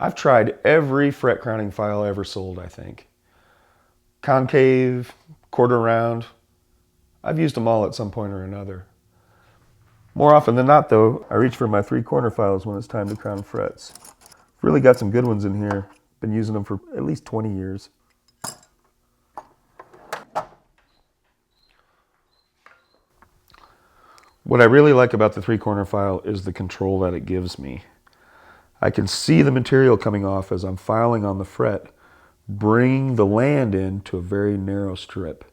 I've tried every fret crowning file ever sold, I think. Concave, quarter round. I've used them all at some point or another. More often than not, though, I reach for my 3-corner files when it's time to crown frets. Really got some good ones in here. Been using them for at least 20 years. What I really like about the 3-corner file is the control that it gives me. I can see the material coming off as I'm filing on the fret, bringing the land in to a very narrow strip.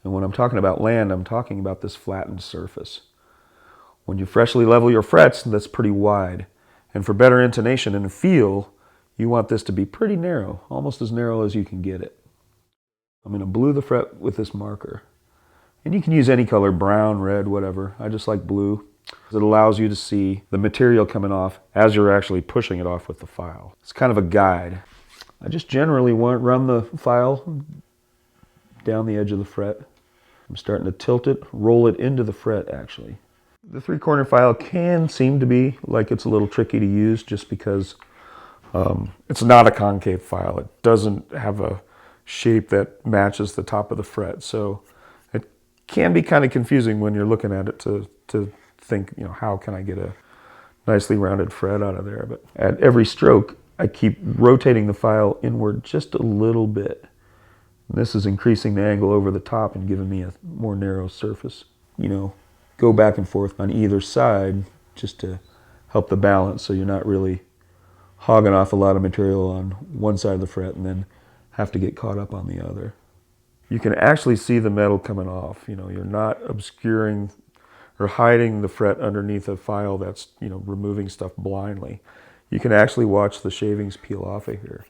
And when I'm talking about land, I'm talking about this flattened surface. When you freshly level your frets, that's pretty wide. And for better intonation and feel, you want this to be pretty narrow, almost as narrow as you can get it. I'm going to blue the fret with this marker. And you can use any color, brown, red, whatever. I just like blue. It allows you to see the material coming off as you're actually pushing it off with the file. It's kind of a guide. I just generally run the file down the edge of the fret. I'm starting to tilt it, roll it into the fret actually. The 3-corner file can seem to be like it's a little tricky to use just because it's not a concave file. It doesn't have a shape that matches the top of the fret. So it can be kind of confusing when you're looking at it to think, how can I get a nicely rounded fret out of there? But at every stroke, I keep rotating the file inward just a little bit. And this is increasing the angle over the top and giving me a more narrow surface. Go back and forth on either side just to help the balance so you're not really hogging off a lot of material on one side of the fret and then have to get caught up on the other. You can actually see the metal coming off. You're not obscuring or hiding the fret underneath a file that's, removing stuff blindly. You can actually watch the shavings peel off of here.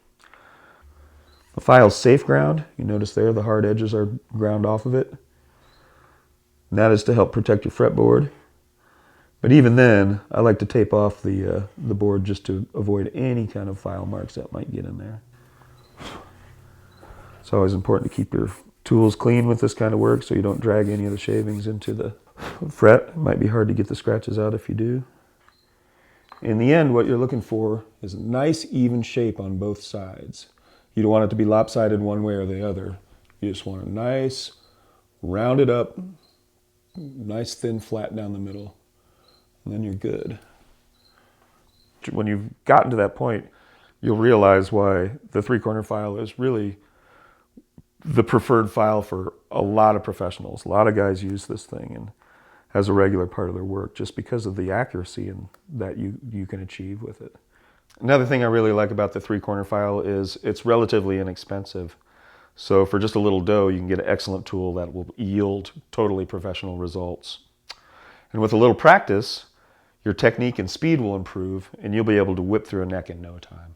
The file's safe ground. You notice there the hard edges are ground off of it. And that is to help protect your fretboard. But even then, I like to tape off the board just to avoid any kind of file marks that might get in there. It's always important to keep your tools clean with this kind of work so you don't drag any of the shavings into the fret. It might be hard to get the scratches out if you do. In the end, what you're looking for is a nice even shape on both sides. You don't want it to be lopsided one way or the other. You just want a nice, rounded up, nice thin flat down the middle, and then you're good. When you've gotten to that point, you'll realize why the 3-corner file is really the preferred file for a lot of professionals. A lot of guys use this thing and as a regular part of their work just because of the accuracy and that you can achieve with it. Another thing I really like about the 3-corner file is it's relatively inexpensive. So for just a little dough, you can get an excellent tool that will yield totally professional results. And with a little practice, your technique and speed will improve and you'll be able to whip through a neck in no time.